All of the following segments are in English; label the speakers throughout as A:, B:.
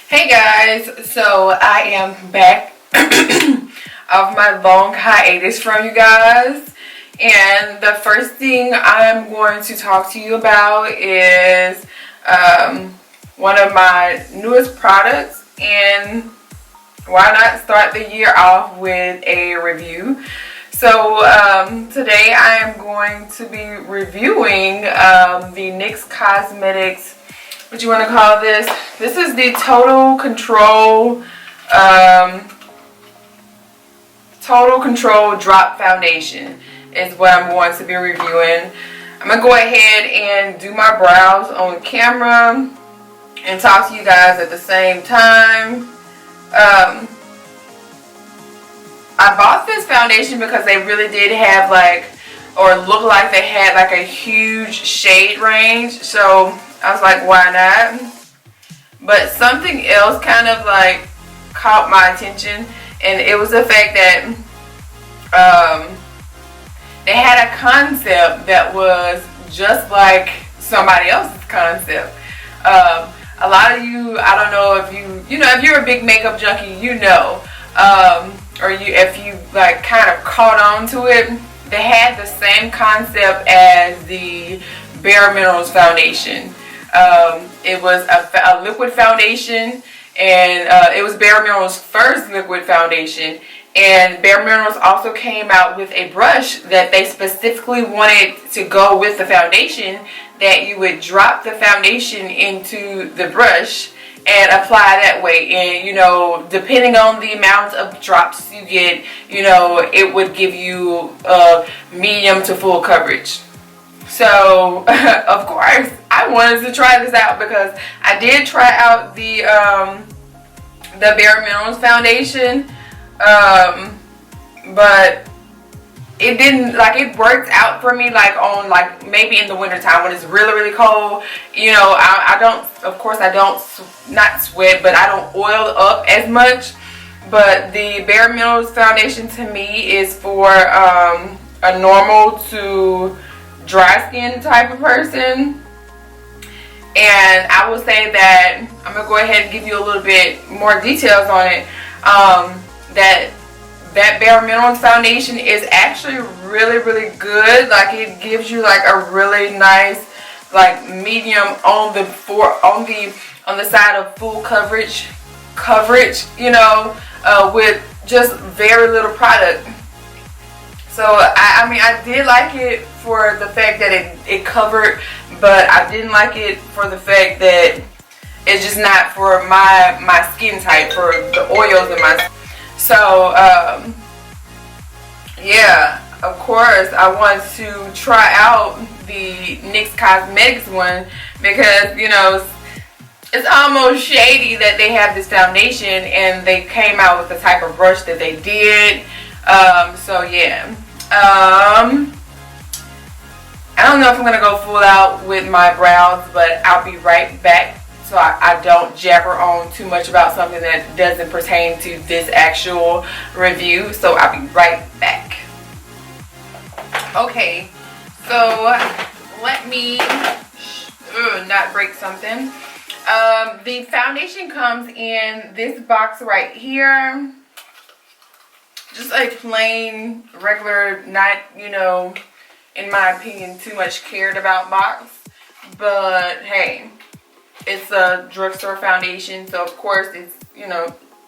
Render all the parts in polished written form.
A: Hey guys, so I am back off my long hiatus from you guys, and the first thing I'm going to talk to you about is one of my newest products, and why not start the year off with a review. So today I am going to be reviewing the NYX Cosmetics, what you want to call this. This is the Total Control Drop Foundation is what I'm going to be reviewing. I'm going to go ahead and do my brows on camera and talk to you guys at the same time. I bought this foundation because they really did have look like they had like a huge shade range, so I was like, why not? But something else kind of like caught my attention, and it was the fact that they had a concept that was just like somebody else's concept. A lot of you, I don't know if if you're a big makeup junkie, if you like kind of caught on to it, they had the same concept as the Bare Minerals foundation. It was a liquid foundation, and it was Bare Minerals' first liquid foundation. And Bare Minerals also came out with a brush that they specifically wanted to go with the foundation, that you would drop the foundation into the brush and apply that way. And depending on the amount of drops you get, it would give you medium to full coverage. So of course I wanted to try this out, because I did try out the Bare Minerals foundation, but it didn't, it worked out for me on maybe in the winter time when it's really cold. I don't not sweat, but I don't oil up as much. But the Bare Minerals foundation to me is for a normal to dry skin type of person. And I will say that I'm gonna go ahead and give you a little bit more details on it. That Bare Minerals foundation is actually really good. It gives you a really nice medium on the side of full coverage, with just very little product. So I did like it for the fact that it covered, but I didn't like it for the fact that it's just not for my skin type, for the oils in my skin. So yeah, of course I want to try out the NYX Cosmetics one, because it's almost shady that they have this foundation and they came out with the type of brush that they did. So yeah, I don't know if I'm gonna go full out with my brows, but I'll be right back, so I don't jabber on too much about something that doesn't pertain to this actual review. So I'll be right back. Okay, so let me not break something. The foundation comes in this box right here. Just a plain, regular, not, in my opinion, too much cared about box. But hey, it's a drugstore foundation, so of course it's,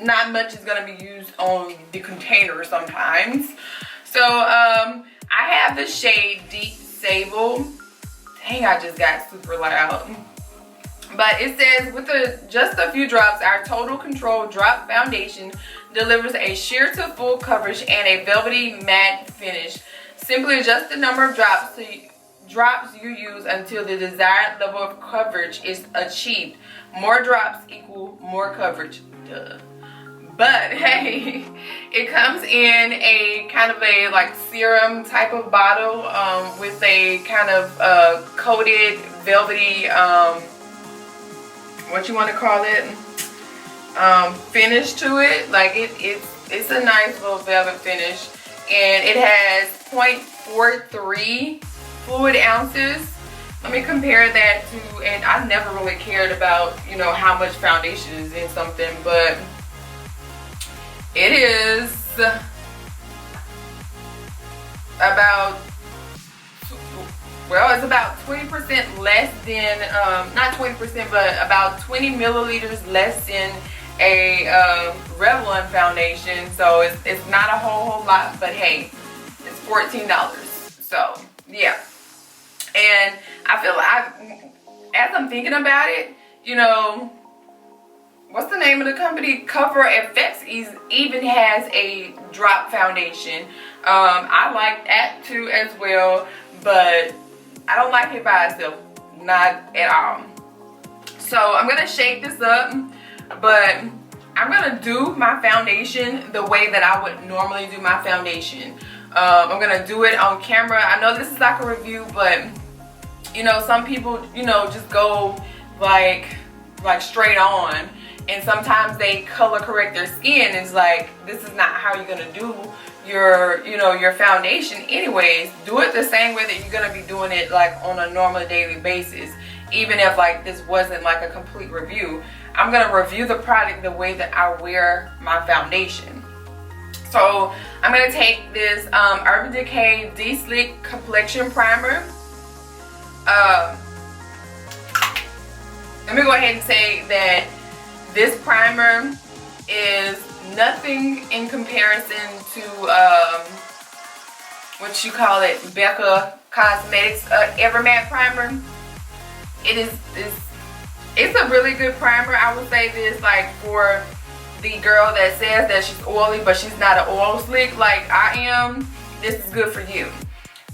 A: not much is going to be used on the container sometimes. So I have the shade Deep Sable. Dang, I just got super loud. But it says, with just a few drops, our Total Control Drop Foundation delivers a sheer to full coverage and a velvety matte finish. Simply adjust the number of drops you use until the desired level of coverage is achieved. More drops equal more coverage. Duh. But hey, it comes in a kind of a serum type of bottle with a kind of coated velvety what you want to call it, finish to it. It's It's a nice little velvet finish, and it has 0.43 fluid ounces. Let me compare that to, and I never really cared about, you know, how much foundation is in something, but it is about, well, it's about 20% less than, not 20%, but about 20 milliliters less than a Revlon foundation. So it's not a whole lot, but hey, it's $14. So yeah. And I feel like, as I'm thinking about it, you know, what's the name of the company? Cover FX even has a drop foundation. I like that too as well, but I don't like it by itself, not at all. So I'm gonna shake this up, but I'm gonna do my foundation the way that I would normally do my foundation. I'm gonna do it on camera. I know this is like a review, but you know, some people, you know, just go like straight on, and sometimes they color correct their skin. It's like, this is not how you're gonna do your, you know, your foundation anyways. Do it the same way that you're gonna be doing it like on a normal daily basis. Even if like this wasn't like a complete review, I'm gonna review the product the way that I wear my foundation. So I'm gonna take this Urban Decay De-Slick Complexion Primer. Let me go ahead and say that this primer is nothing in comparison to what you call it, Becca Cosmetics Ever Matte Primer. It's a really good primer. I would say this, like, for the girl that says that she's oily but she's not an oil slick like I am, this is good for you.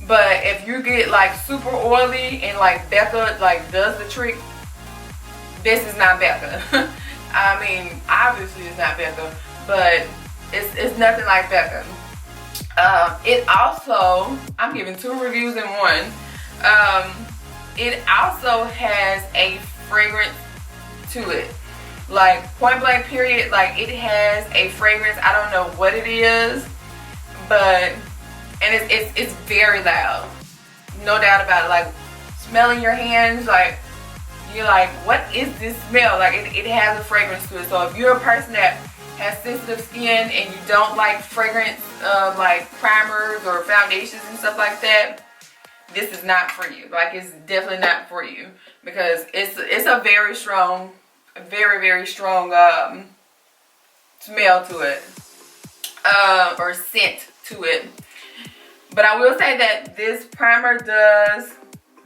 A: But if you get like super oily and like Becca like does the trick, this is not Becca. I mean, obviously it's not Becca, but it's nothing like Becca. It also, I'm giving 2 reviews in one. It also has a fragrance to it. Like, point blank period, like it has a fragrance. I don't know what it is, but and it's very loud, no doubt about it. Like, smelling your hands, like, you're like, what is this smell? Like, it has a fragrance to it. So if you're a person that has sensitive skin and you don't like fragrance, like primers or foundations and stuff like that, this is not for you. Like, it's definitely not for you, because it's a very strong, very strong smell to it, or scent to it. But I will say that this primer does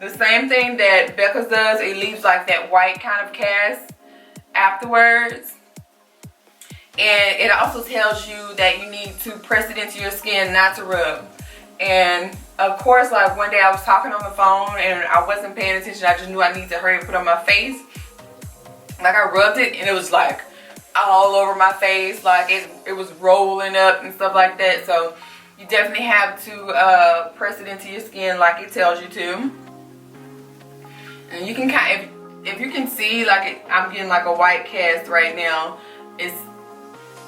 A: the same thing that Becca's does. It leaves like that white kind of cast afterwards. And it also tells you that you need to press it into your skin, not to rub. And of course, like, one day I was talking on the phone and I wasn't paying attention. I just knew I needed to hurry and put it on my face. Like, I rubbed it and it was like all over my face. Like, it was rolling up and stuff like that. So you definitely have to press it into your skin like it tells you to. And you can kind of, if you can see, like, I'm getting like a white cast right now.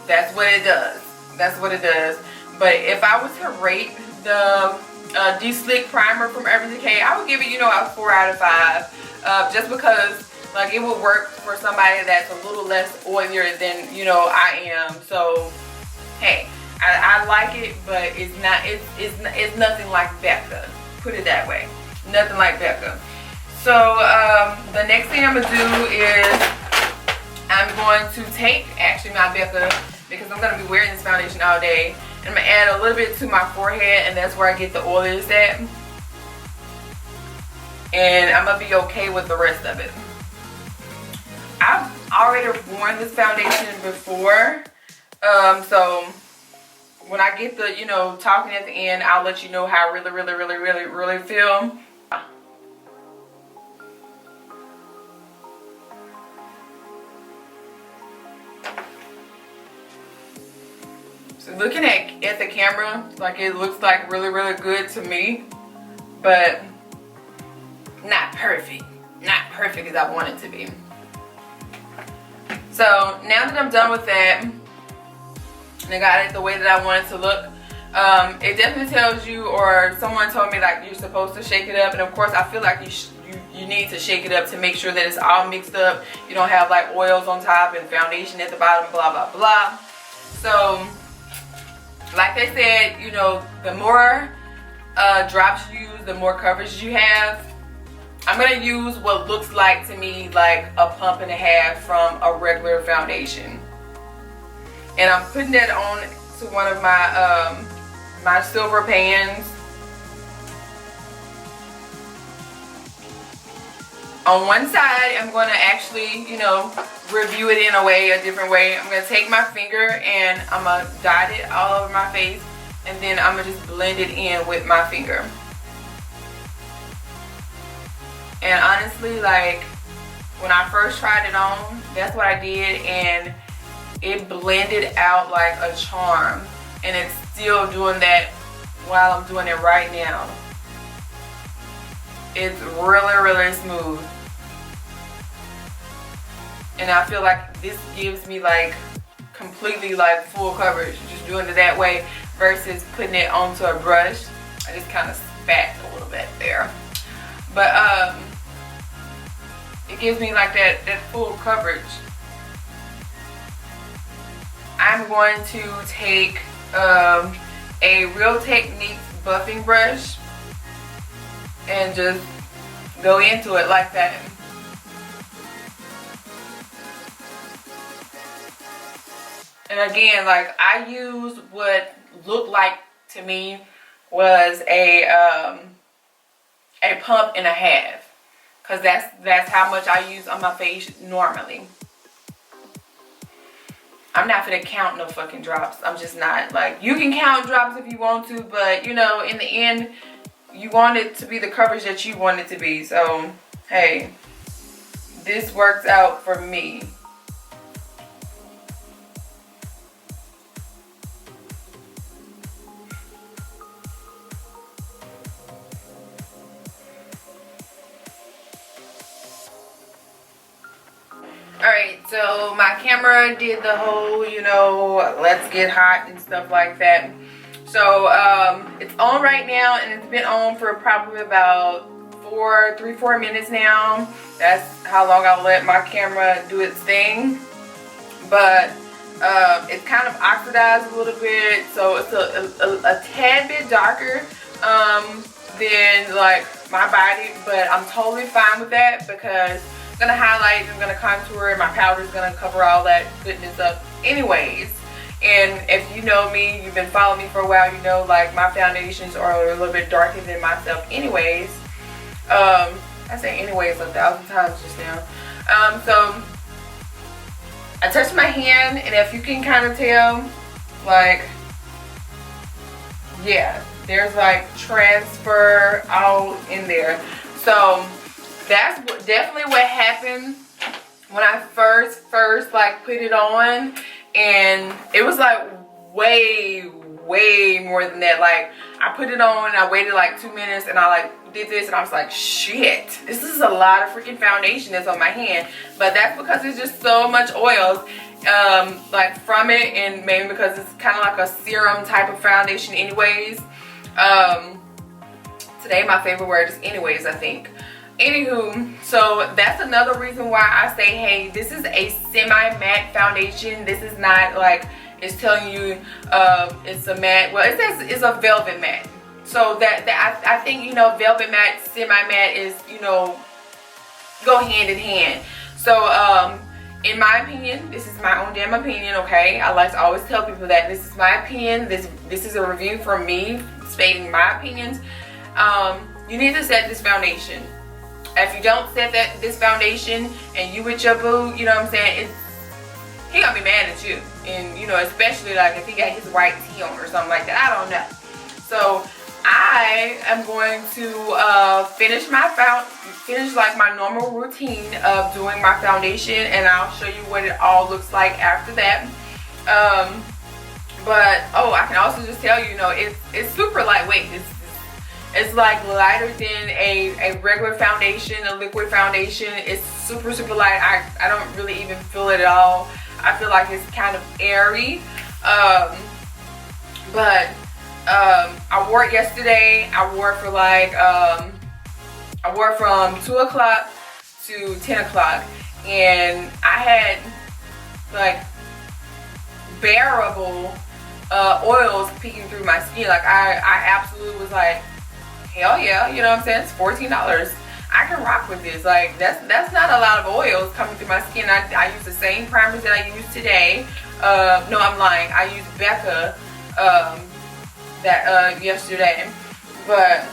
A: That's what it does. That's what it does. But if I was to rate the De-Slick Primer from Urban Decay, I would give it, you know, a 4 out of 5. Just because, like, it would work for somebody that's a little less oilier than, you know, I am. So, hey, I like it, but it's nothing like Becca. Put it that way. Nothing like Becca. So, the next thing I'm going to do is I'm going to take, actually, my Becca, because I'm going to be wearing this foundation all day. And I'm going to add a little bit to my forehead, and that's where I get the oiliest at. And I'm going to be okay with the rest of it. I've already worn this foundation before. So when I get the, you know, talking at the end, I'll let you know how I really feel. So looking at the camera, like, it looks like really good to me, but not perfect. Not perfect as I want it to be. So now that I'm done with that, and I got it the way that I want it to look. It definitely tells you, or someone told me like you're supposed to shake it up, and of course I feel like you need to shake it up to make sure that it's all mixed up. You don't have like oils on top and foundation at the bottom, blah blah blah. So like they said, you know, the more drops you use, the more coverage you have. I'm gonna use what looks like to me like a pump and a half from a regular foundation, and I'm putting that on to one of my my silver pans. On one side, I'm going to actually, you know, review it in a different way. I'm going to take my finger and I'm going to dot it all over my face, and then I'm going to just blend it in with my finger. And honestly, like, when I first tried it on, that's what I did, and it blended out like a charm. And it's still doing that while I'm doing it right now. It's really, really smooth. And I feel like this gives me like completely like full coverage, just doing it that way versus putting it onto a brush. I just kind of spat a little bit there. But it gives me like that full coverage. I'm going to take a Real Techniques buffing brush and just go into it like that. And again, like, I used what looked like to me was a pump and a half, because that's how much I use on my face normally. I'm not gonna count no fucking drops. I'm just not. Like, you can count drops if you want to, but you know, in the end, you want it to be the coverage that you want it to be. So, hey, this works out for me. Alright, so my camera did the whole, you know, let's get hot and stuff like that. So it's on right now, and it's been on for probably about 3-4 minutes now. That's how long I'll let my camera do its thing. But it's kind of oxidized a little bit, so it's a tad bit darker than like my body, but I'm totally fine with that because I'm gonna highlight, I'm gonna contour, and my powder is gonna cover all that goodness up anyways. And if you know me, you've been following me for a while, you know like my foundations are a little bit darker than myself anyways. I say anyways 1,000 times just now. So I touched my hand, and if you can kind of tell, like, yeah, there's like transfer out in there. So that's definitely what happened when I first like put it on, and it was like way more than that. Like, I put it on and I waited like 2 minutes, and I like did this, and I was like, shit, this is a lot of freaking foundation that's on my hand. But that's because there's just so much oils like from it, and maybe because it's kind of like a serum type of foundation anyways. Today my favorite word is anyways, I think. Anywho, so that's another reason why I say, hey, this is a semi-matte foundation. This is not like it's telling you it's a matte. Well, it says it's a velvet matte. So that I think, you know, velvet matte, semi-matte is, you know, go hand in hand. So in my opinion, this is my own damn opinion, okay? I like to always tell people that this is my opinion. This is a review from me stating my opinions. You need to set this foundation. If you don't set this foundation and you with your boo, you know what I'm saying, he gonna be mad at you. And you know, especially like if he got his white tee on or something like that, I don't know. So I am going to finish like my normal routine of doing my foundation, and I'll show you what it all looks like after that. But oh, I can also just tell you, you know, it's super lightweight. It's like lighter than a regular foundation, a liquid foundation. It's super light. I don't really even feel it at all. I feel like it's kind of airy. I wore it yesterday. I wore it for like, I wore it from 2 o'clock to 10 o'clock. And I had like bearable oils peeking through my skin. Like I absolutely was like, hell yeah, you know what I'm saying? It's $14. I can rock with this. Like that's not a lot of oils coming through my skin. I use the same primers that I used today. No, I'm lying. I used Becca yesterday, but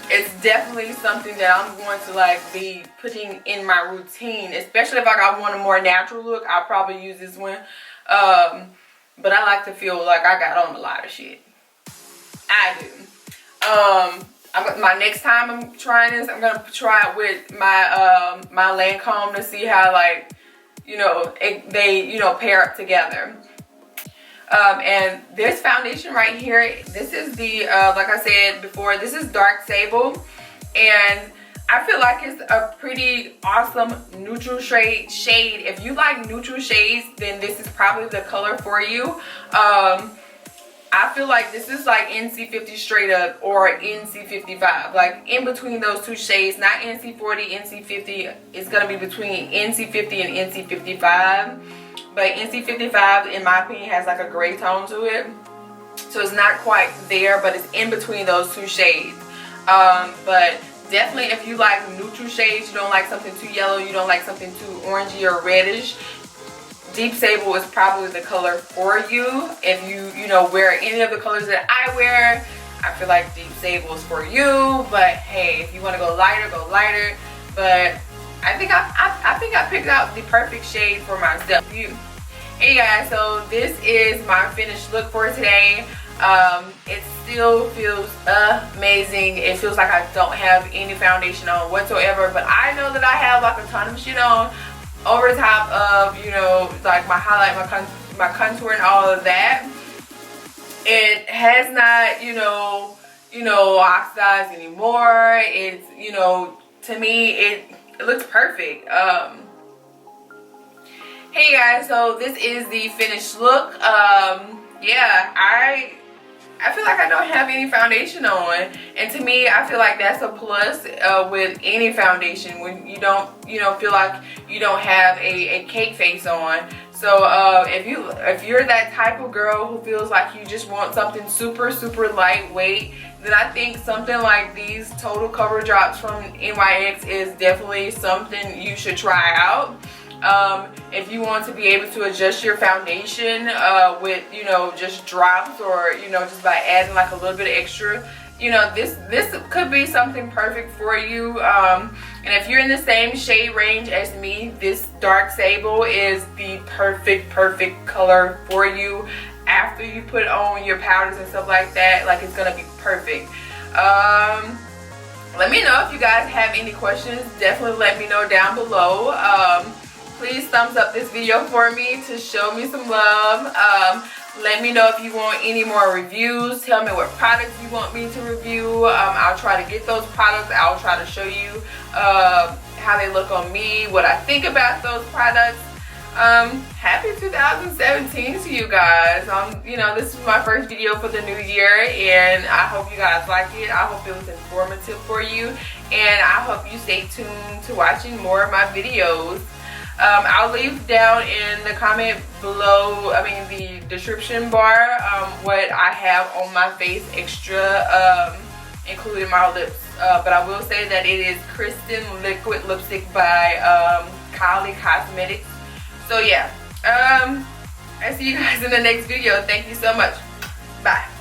A: it's definitely something that I'm going to like be putting in my routine, especially if I want a more natural look. I'll probably use this one, but I like to feel like I got on a lot of shit. I do. My next time I'm trying this, I'm gonna try it with my my Lancome to see how, like, you know, they pair up together. And this foundation right here, this is the like I said before, this is dark Sable, and I feel like it's a pretty awesome neutral shade. If you like neutral shades, then this is probably the color for you. I feel like this is like NC50 straight up or NC55, like in between those two shades. Not NC40, NC50. It's gonna be between NC50 and NC55. But NC55, in my opinion, has like a gray tone to it, so it's not quite there, but it's in between those two shades. But definitely, if you like neutral shades, you don't like something too yellow, you don't like something too orangey or reddish, Deep Sable is probably the color for you. If you know, wear any of the colors that I wear, I feel like Deep Sable is for you. But hey, if you want to go lighter, go lighter. But I think I picked out the perfect shade for myself. Hey guys, so this is my finished look for today. It still feels amazing. It feels like I don't have any foundation on whatsoever, but I know that I have like a ton of shit on over top of, you know, like my highlight, my contour and all of that. It has not, you know, oxidized anymore. It's, you know, to me it looks perfect. Hey guys, so this is the finished look. Yeah, I feel like I don't have any foundation on, and to me I feel like that's a plus with any foundation, when you don't, you know, feel like you don't have a cake face on. So if you're that type of girl who feels like you just want something super lightweight, then I think something like these total cover drops from NYX is definitely something you should try out. If you want to be able to adjust your foundation with, you know, just drops, or, you know, just by adding like a little bit of extra, you know, this could be something perfect for you. And if you're in the same shade range as me, this dark Sable is the perfect color for you. After you put on your powders and stuff like that, like, it's gonna be perfect. Let me know if you guys have any questions. Definitely let me know down below. Please thumbs up this video for me to show me some love. Let me know if you want any more reviews. Tell me what products you want me to review. I'll try to get those products. I'll try to show you how they look on me, what I think about those products. Happy 2017 to you guys. You know, this is my first video for the new year, and I hope you guys like it. I hope it was informative for you, and I hope you stay tuned to watching more of my videos. I'll leave down in the comment below, the description bar, what I have on my face extra, including my lips. But I will say that it is Kristen Liquid Lipstick by Kylie Cosmetics. So yeah, I see you guys in the next video. Thank you so much. Bye.